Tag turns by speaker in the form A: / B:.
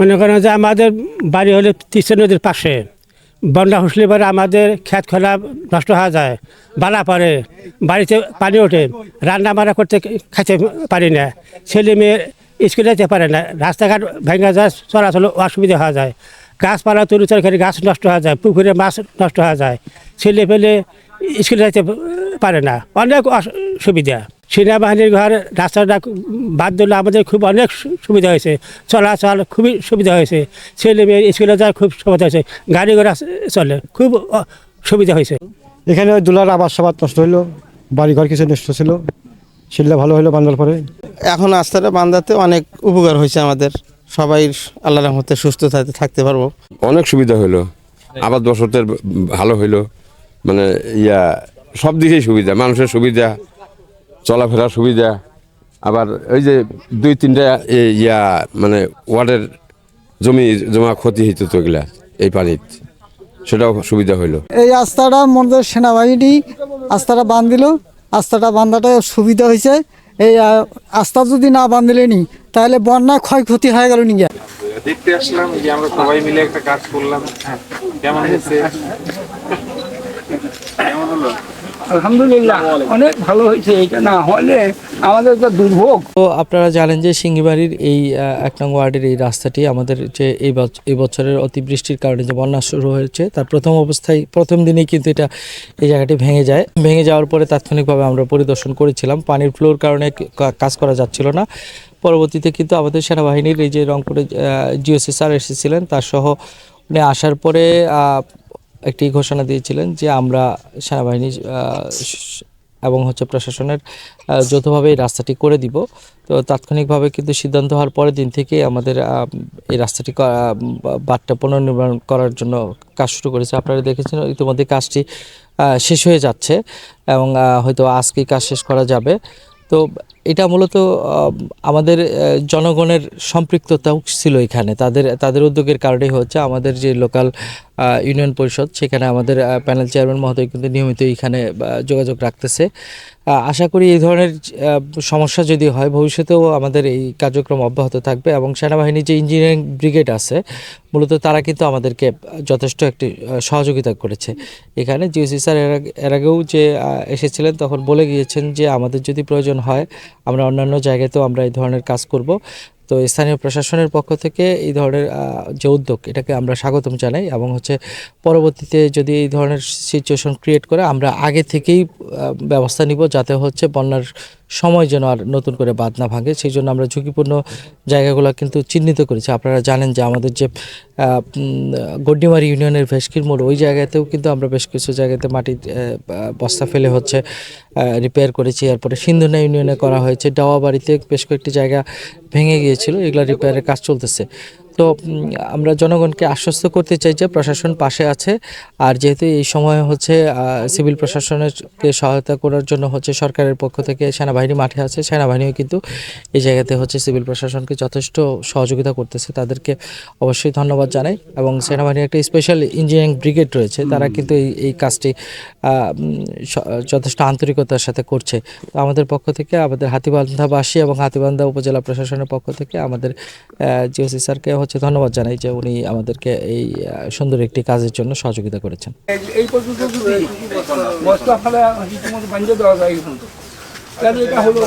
A: মনে করেন যে আমাদের বাড়ি হলে তিস্তা নদীর পাশে, বন্যা হসলে পরে আমাদের ক্ষেত খোলা নষ্ট হয়ে যায়, বালা পড়ে, বাড়িতে পানি ওঠে, রান্না বান্না করতে খাইতে পারি না, ছেলে মেয়ে স্কুলে যেতে পারে না, রাস্তাঘাট ভেঙে যায়, চলাচল অসুবিধা হয়ে যায়, গাছপালা তৈরি তরকারি গাছ নষ্ট হয়ে যায়, পুকুরে মাছ নষ্ট হয়ে যায়, ছেলে পেলে স্কুলে যেতে পারে না, অনেক সুবিধা। সেনাবাহিনীর ঘর রাস্তাটা বাদ দিলে আমাদের খুব অনেক সুবিধা হয়েছে, চলাচল খুবই সুবিধা হয়েছে, ছেলে মেয়ে স্কুলে যাওয়ার খুব সুবিধা হয়েছে, গাড়ি ঘোড়া চলে খুব সুবিধা হয়েছে।
B: এখানে ওই দুলার আবাস সাবাদ নষ্ট হইলো, বাড়িঘর কিছু নষ্ট ছিল, সেগুলো ভালো হইলো বান্ধার পরে।
C: এখন রাস্তাটা বান্ধাতে অনেক উপকার হয়েছে আমাদের, সবাই আল্লাহর রহমতে সুস্থ থাকতে পারবো।
D: অনেক সুবিধা হইলো, আবাদ বসতের ভালো হইলো, মানে সব দিকেই সুবিধা, মানুষের সুবিধা, চলাফেরার সুবিধা। আবার ওই যে 2-3টা মানে ওয়ার্ডের জমা ক্ষতি হইতো তো এগুলা এই পানির, সেটাও সুবিধা হইলো।
E: এই রাস্তাটা মধ্যে সেনাবাহিনী রাস্তাটা বাঁধিল, রাস্তাটা বাঁধাটা সুবিধা হয়েছে। এই রাস্তা যদি না বাঁধলে নি তাহলে বন্যায় ক্ষয়ক্ষতি হয়ে গেল নি।
F: দেখতে আসলাম যে আমরা সবাই মিলে একটা কাজ করলাম, কেমন হয়েছে? কেমন হলো?
G: আলহামদুলিল্লাহ অনেক ভালো হয়েছে। এটা না হলে আমাদের তো দুর্ভোগ।
H: তো আপনারা জানেন যে সিঙ্গিবাড়ির এই 1 নং ওয়ার্ডের এই রাস্তাটি আমাদের যে এই বছরের অতিবৃষ্টির কারণে যে বন্যা শুরু হয়েছে তার প্রথম দিনেই কিন্তু এই জায়গাটি ভেঙে যায়। ভেঙে যাওয়ার পরে তাৎক্ষণিকভাবে আমরা পরিদর্শন করেছিলাম, পানির ফ্লোর কারণে কাজ করা যাচ্ছিল না। পরবর্তীতে কিন্তু আমাদের সেনাবাহিনীর এই যে রংপুরে জিওসি স্যার এসেছিলেন, তার সহ উনি আসার পরে একটি ঘোষণা দিয়েছিলেন যে আমরা সেনাবাহিনী এবং প্রশাসনের যৌথভাবে এই রাস্তাটি করে দিব। তো তাৎক্ষণিকভাবে কিন্তু সিদ্ধান্ত হওয়ার পরের দিন থেকে আমাদের এই রাস্তাটি বাঁধটা পুনর্নির্মাণ করার জন্য কাজ শুরু করেছে। আপনারা দেখেছেন ইতিমধ্যে কাজটি শেষ হয়ে যাচ্ছে এবং হয়তো আজকেই কাজ শেষ করা যাবে। তো এটা মূলত আমাদের জনগণের সম্পৃক্ততাও ছিল এখানে, তাদের উদ্যোগের কারণেই হচ্ছে। আমাদের যে লোকাল ইউনিয়ন পরিষদ, সেখানে আমাদের প্যানেল চেয়ারম্যান মহোদয় কিন্তু নিয়মিত এখানে যোগাযোগ রাখতেছে। আশা করি এই ধরনের সমস্যা যদি হয় ভবিষ্যতেও আমাদের এই কার্যক্রম অব্যাহত থাকবে। এবং সেনাবাহিনীর যে ইঞ্জিনিয়ারিং ব্রিগেড আছে মূলত তারা কিন্তু আমাদেরকে যথেষ্ট একটি সহযোগিতা করেছে। এখানে জিওসি স্যার এর আগেও যে এসেছিলেন তখন বলে গিয়েছেন যে আমাদের যদি প্রয়োজন হয় আমরা অন্যান্য জায়গাতেও আমরা এই ধরনের কাজ করব। তো স্থানীয় প্রশাসনের পক্ষ থেকে এই ধরনের যে উদ্যোগ এটাকে আমরা স্বাগতম জানাই এবং পরবর্তীতে যদি এই ধরনের সিচুয়েশন ক্রিয়েট করে আমরা আগে থেকেই ব্যবস্থা নিব যাতে বন্যার সময় যেন আর নতুন করে বাঁধ না ভাঙে। সেই জন্য আমরা ঝুঁকিপূর্ণ জায়গাগুলো কিন্তু চিহ্নিত করেছি। আপনারা জানেন যে আমাদের যে গড্ডিমারি ইউনিয়নের ভেস্কির মোড়, ওই জায়গাতেও কিন্তু আমরা বেশ কিছু জায়গাতে মাটির বস্তা ফেলে রিপেয়ার করেছি। এরপরে সিন্ধুনা ইউনিয়নে করা হয়েছে, ডাওয়াবাড়িতে বেশ কয়েকটি জায়গা ভেঙে গিয়েছিল, এগুলো রিপেয়ারের কাজ চলতেছে। তো আমরা জনগণকে আশ্বস্ত করতে চাই যে প্রশাসন পাশে আছে। আর যেহেতু এই সময় সিভিল প্রশাসনকে সহায়তা করার জন্য সরকারের পক্ষ থেকে সেনাবাহিনী মাঠে আছে, সেনাবাহিনীও কিন্তু এই জায়গাতে সিভিল প্রশাসনকে যথেষ্ট সহযোগিতা করতেছে, তাদেরকে অবশ্যই ধন্যবাদ জানাই। এবং সেনাবাহিনীর একটা স্পেশাল ইঞ্জিনিয়ারিং ব্রিগেড রয়েছে, তারা কিন্তু এই কাজটি যথেষ্ট আন্তরিকতার সাথে করছে। তো আমাদের পক্ষ থেকে, আমাদের হাতীবান্ধাবাসী এবং হাতীবান্ধা উপজেলা প্রশাসনের পক্ষ থেকে আমাদের জিওসি স্যারকে ধন্যবাদ জানাই যে উনি আমাদেরকে এই সুন্দর একটি কাজের জন্য সহযোগিতা করেছেন।
G: এই পর্যন্ত যদি বস্তা ফেলা রীতিমতো বাঁধিয়ে দেওয়া যায়, তাহলে এটা হলো